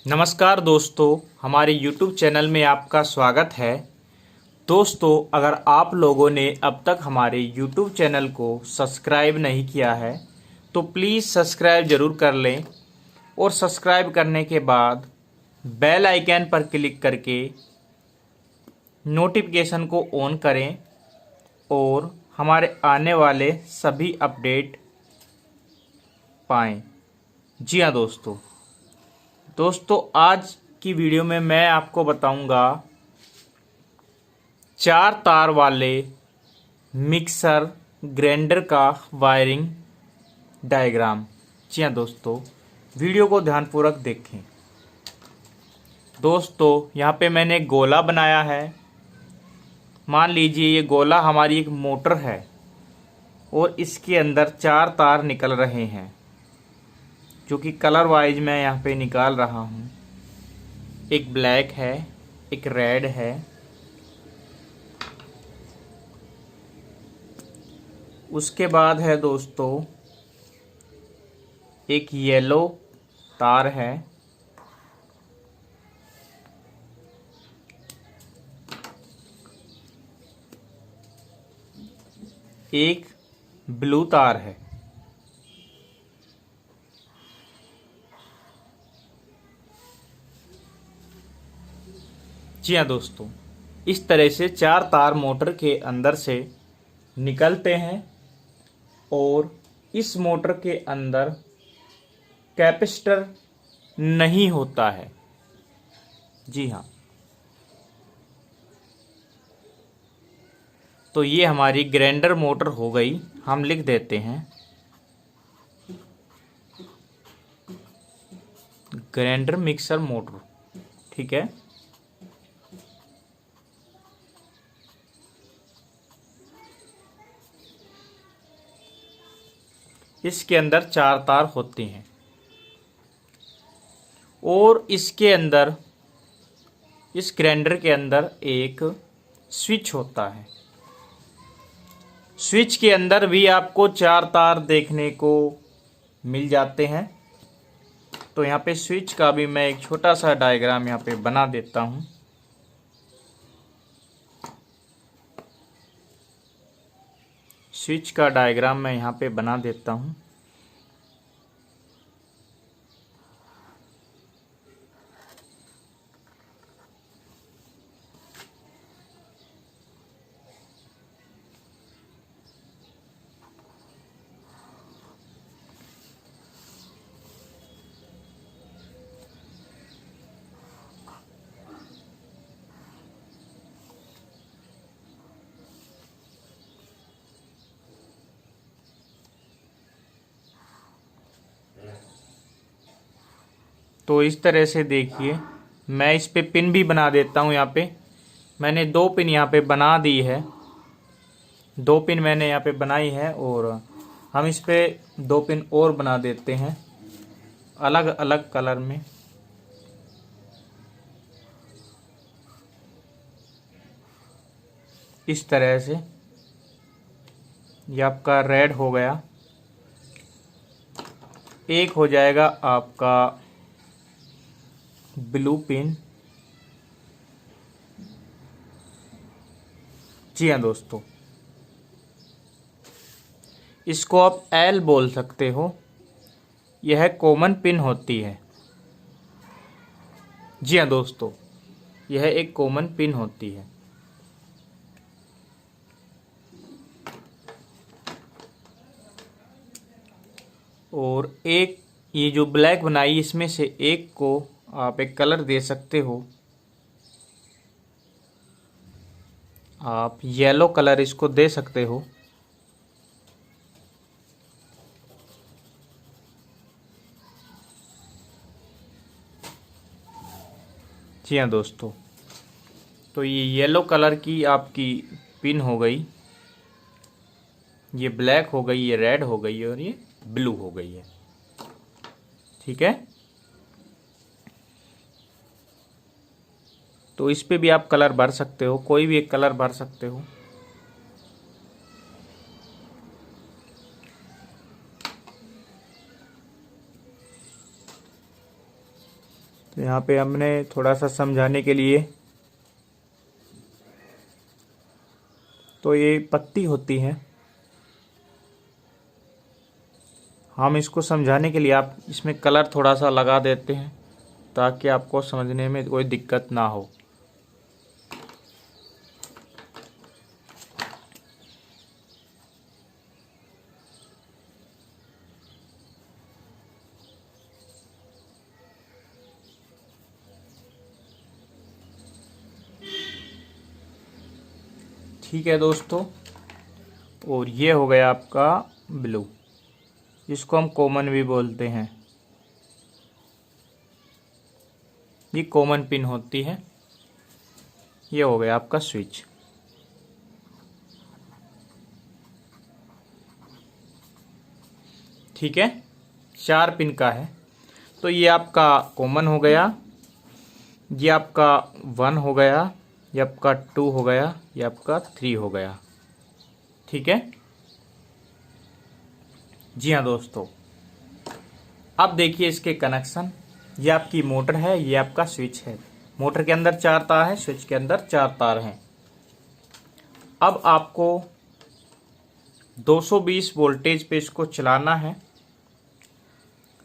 नमस्कार दोस्तों, हमारे YouTube चैनल में आपका स्वागत है। दोस्तों, अगर आप लोगों ने अब तक हमारे YouTube चैनल को सब्सक्राइब नहीं किया है तो प्लीज़ सब्सक्राइब ज़रूर कर लें और सब्सक्राइब करने के बाद बेल आइकन पर क्लिक करके नोटिफिकेशन को ऑन करें और हमारे आने वाले सभी अपडेट पाएँ। जी हाँ दोस्तों, आज की वीडियो में मैं आपको बताऊंगा 4 तार वाले मिक्सर ग्राइंडर का वायरिंग डायग्राम। जी हाँ दोस्तों, वीडियो को ध्यानपूर्वक देखें। दोस्तों, यहाँ पे मैंने एक गोला बनाया है। मान लीजिए ये गोला हमारी एक मोटर है और इसके अंदर 4 तार निकल रहे हैं, जो कि कलर वाइज मैं यहाँ पे निकाल रहा हूँ। एक ब्लैक है, एक रेड है, उसके बाद है दोस्तों एक येलो तार है, एक ब्लू तार है। जी हाँ दोस्तों, इस तरह से 4 तार मोटर के अंदर से निकलते हैं और इस मोटर के अंदर कैपेसिटर नहीं होता है। जी हाँ, तो ये हमारी ग्राइंडर मोटर हो गई। हम लिख देते हैं ग्राइंडर मिक्सर मोटर। ठीक है, इसके अंदर 4 तार होती हैं और इसके अंदर, इस ग्राइंडर के अंदर एक स्विच होता है। स्विच के अंदर भी आपको 4 तार देखने को मिल जाते हैं। तो यहाँ पे स्विच का भी मैं एक छोटा सा डायग्राम यहाँ पे बना देता हूँ। स्विच का डायग्राम मैं यहाँ पे बना देता हूँ। तो इस तरह से देखिए, मैं इस पे पिन भी बना देता हूँ। यहाँ पे मैंने 2 पिन यहाँ पे बना दी है। 2 पिन मैंने यहाँ पे बनाई है और हम इस पे 2 पिन और बना देते हैं अलग अलग कलर में। इस तरह से ये आपका रेड हो गया। एक हो जाएगा आपका ब्लू पिन। जी हाँ दोस्तों, इसको आप एल बोल सकते हो। यह कॉमन पिन होती है। जी हाँ दोस्तों, यह एक कॉमन पिन होती है। और एक ये जो ब्लैक बनाई, इसमें से एक को आप एक कलर दे सकते हो। आप येलो कलर इसको दे सकते हो। जी हाँ दोस्तों, तो ये येलो कलर की आपकी पिन हो गई, ये ब्लैक हो गई, ये रेड हो गई और ये ब्लू हो गई है। ठीक है, तो इस पे भी आप कलर भर सकते हो, कोई भी एक कलर भर सकते हो। तो यहाँ पे हमने थोड़ा सा समझाने के लिए, तो ये पत्ती होती है, हम इसको समझाने के लिए आप इसमें कलर थोड़ा सा लगा देते हैं ताकि आपको समझने में कोई दिक्कत ना हो। ठीक है दोस्तों, और ये हो गया आपका ब्लू, जिसको हम कॉमन भी बोलते हैं। ये कॉमन पिन होती है। ये हो गया आपका स्विच। ठीक है, 4 पिन का है। तो ये आपका कॉमन हो गया, ये आपका 1 हो गया, ये आपका 2 हो गया, ये आपका 3 हो गया। ठीक है जी हाँ दोस्तों, अब देखिए इसके कनेक्शन। ये आपकी मोटर है, ये आपका स्विच है। मोटर के अंदर 4 तार है, स्विच के अंदर 4 तार हैं। अब आपको 220 वोल्टेज पे इसको चलाना है।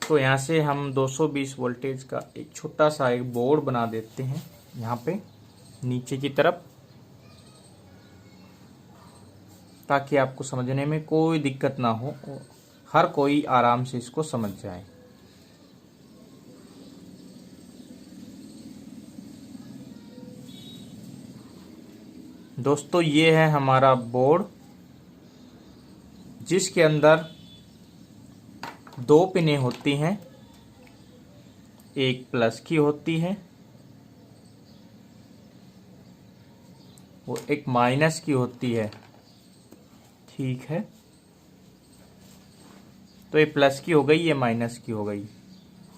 तो यहाँ से हम 220 वोल्टेज का एक छोटा सा एक बोर्ड बना देते हैं यहाँ पे नीचे की तरफ, ताकि आपको समझने में कोई दिक्कत ना हो, हर कोई आराम से इसको समझ जाए। दोस्तों ये है हमारा बोर्ड, जिसके अंदर 2 पिनें होती हैं, एक प्लस की होती है वो एक माइनस की होती है। ठीक है, तो ये प्लस की हो गई, ये माइनस की हो गई।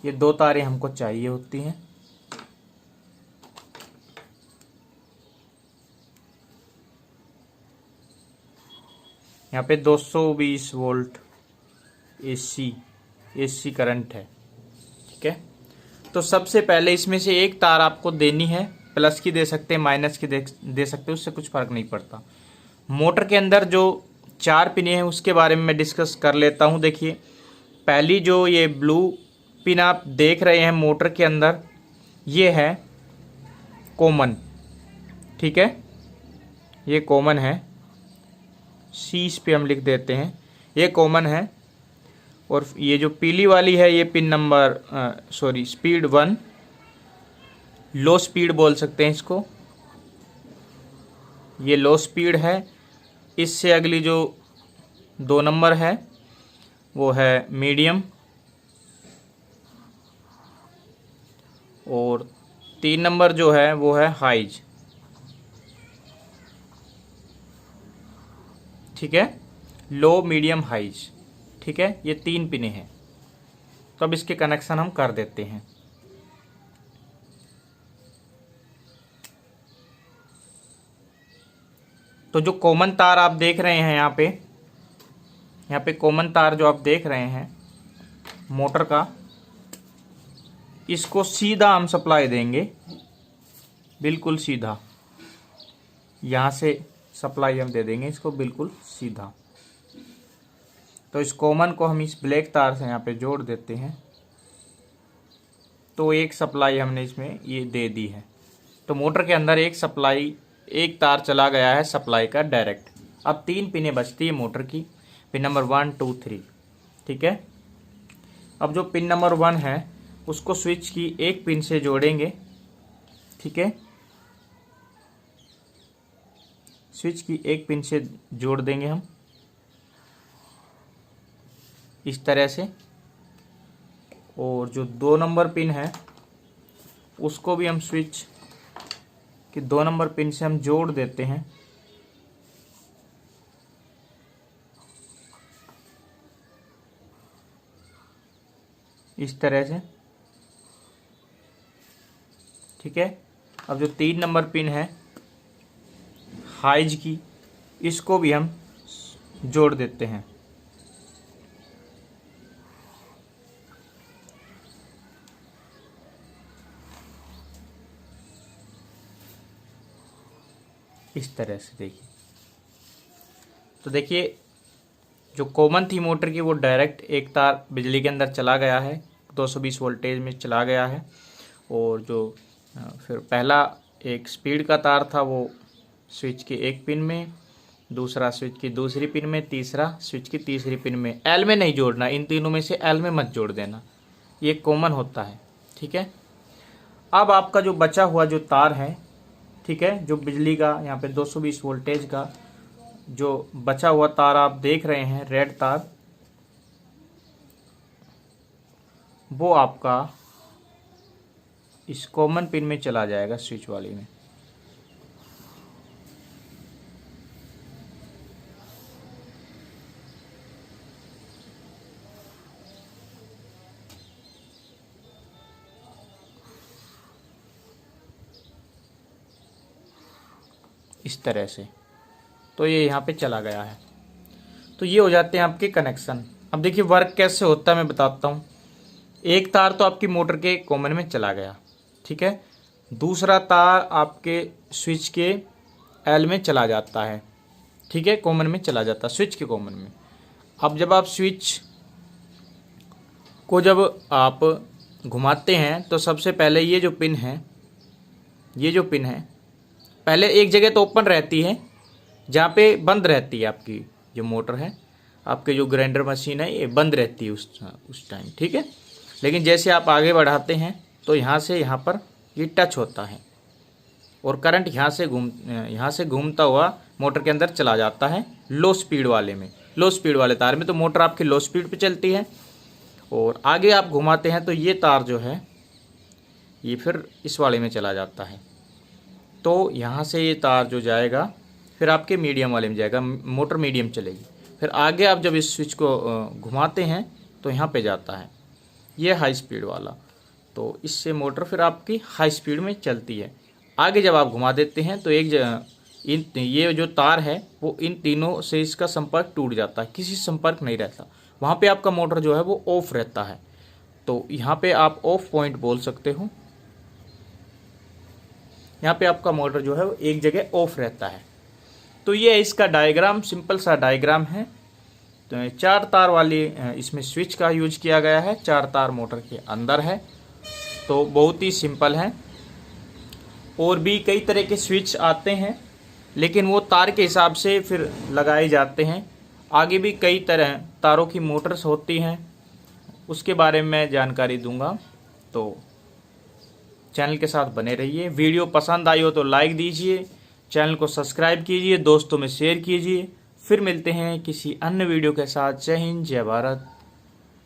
ये 2 तारें हमको चाहिए होती हैं। यहाँ पे 220 वोल्ट एसी करंट है। ठीक है, तो सबसे पहले इसमें से एक तार आपको देनी है, प्लस की दे सकते हैं, माइनस की दे सकते हैं, उससे कुछ फर्क नहीं पड़ता। मोटर के अंदर जो 4 पिनें हैं उसके बारे में मैं डिस्कस कर लेता हूँ। देखिए, पहली जो ये ब्लू पिन आप देख रहे हैं मोटर के अंदर, ये है कॉमन। ठीक है, ये कॉमन है, सी इस पे हम लिख देते हैं, ये कॉमन है। और ये जो पीली वाली है ये पिन नंबर स्पीड 1, लो स्पीड बोल सकते हैं इसको, ये लो स्पीड है। इससे अगली जो 2 नंबर है वो है मीडियम, और 3 नंबर जो है वो है हाइज। ठीक है, लो मीडियम हाइज। ठीक है, ये 3 पिनें हैं। तो अब इसके कनेक्शन हम कर देते हैं। तो जो कॉमन तार आप देख रहे हैं यहाँ पे कॉमन तार जो आप देख रहे हैं मोटर का, इसको सीधा हम सप्लाई देंगे, बिल्कुल सीधा। यहाँ से सप्लाई हम दे देंगे इसको बिल्कुल सीधा। तो इस कॉमन को हम इस ब्लैक तार से यहाँ पे जोड़ देते हैं। तो एक सप्लाई हमने इसमें ये दे दी है। तो मोटर के अंदर एक तार चला गया है सप्लाई का डायरेक्ट। अब 3 पिनें बचती है मोटर की, पिन नंबर 1, 2, 3। ठीक है, अब जो पिन नंबर 1 है उसको स्विच की एक पिन से जोड़ेंगे। ठीक है, स्विच की एक पिन से जोड़ देंगे हम इस तरह से। और जो 2 नंबर पिन है उसको भी हम स्विच की 2 नंबर पिन से हम जोड़ देते हैं इस तरह से। ठीक है, अब जो 3 नंबर पिन है हाइज की, इसको भी हम जोड़ देते हैं। इस तरह से देखिए। तो देखिए जो कॉमन थी मोटर की वो डायरेक्ट एक तार बिजली के अंदर चला गया है, 220 वोल्टेज में चला गया है। और जो फिर पहला एक स्पीड का तार था वो स्विच के एक पिन में, दूसरा स्विच की दूसरी पिन में, तीसरा स्विच की तीसरी पिन में। एल में नहीं जोड़ना, इन तीनों में से एल में मत जोड़ देना, ये कॉमन होता है, ठीक है। अब आपका जो बचा हुआ जो तार है, ठीक है, जो बिजली का यहाँ पे 220 वोल्टेज का जो बचा हुआ तार आप देख रहे हैं, रेड तार, वो आपका इस कॉमन पिन में चला जाएगा, स्विच वाली में। इस तरह से। तो ये यहाँ पे चला गया है। तो ये हो जाते हैं आपके कनेक्शन। अब देखिए वर्क कैसे होता है मैं बताता हूँ। एक तार तो आपकी मोटर के कॉमन में चला गया, ठीक है। दूसरा तार आपके स्विच के एल में चला जाता है, ठीक है, कॉमन में चला जाता है, स्विच के कॉमन में। अब जब आप स्विच को जब आप घुमाते हैं तो सबसे पहले ये जो पिन है, ये जो पिन है, पहले एक जगह तो ओपन रहती है जहाँ पे बंद रहती है आपकी जो मोटर है, आपके जो ग्राइंडर मशीन है ये बंद रहती है उस टाइम, ठीक है। लेकिन जैसे आप आगे बढ़ाते हैं तो यहाँ से यहाँ पर ये टच होता है और करंट यहाँ से घूमता हुआ मोटर के अंदर चला जाता है लो स्पीड वाले में, लो स्पीड वाले तार में। तो मोटर आपकी लो स्पीड पे चलती है और आगे आप घुमाते हैं तो ये तार जो है ये फिर इस वाले में चला जाता है। तो यहाँ से ये तार जो जाएगा फिर आपके मीडियम वाले में जाएगा, मोटर मीडियम चलेगी। फिर आगे आप जब इस स्विच को घुमाते हैं तो यहाँ पे जाता है ये हाई स्पीड वाला, तो इससे मोटर फिर आपकी हाई स्पीड में चलती है। आगे जब आप घुमा देते हैं तो ये जो तार है वो इन तीनों से इसका संपर्क टूट जाता है, किसी संपर्क नहीं रहता। वहाँ पे आपका मोटर जो है वो ऑफ रहता है। तो यहाँ पे आप ऑफ पॉइंट बोल सकते हो, यहाँ पे आपका मोटर जो है वो एक जगह ऑफ रहता है। तो ये इसका डायग्राम, सिंपल सा डायग्राम है। तो 4 तार वाली इसमें स्विच का यूज किया गया है, 4 तार मोटर के अंदर है। तो बहुत ही सिंपल है। और भी कई तरह के स्विच आते हैं लेकिन वो तार के हिसाब से फिर लगाए जाते हैं। आगे भी कई तरह तारों की मोटर्स होती हैं, उसके बारे में मैं जानकारी दूंगा। तो चैनल के साथ बने रहिए। वीडियो पसंद आई हो तो लाइक दीजिए, चैनल को सब्सक्राइब कीजिए, दोस्तों में शेयर कीजिए। फिर मिलते हैं किसी अन्य वीडियो के साथ। जय हिंद, जय भारत।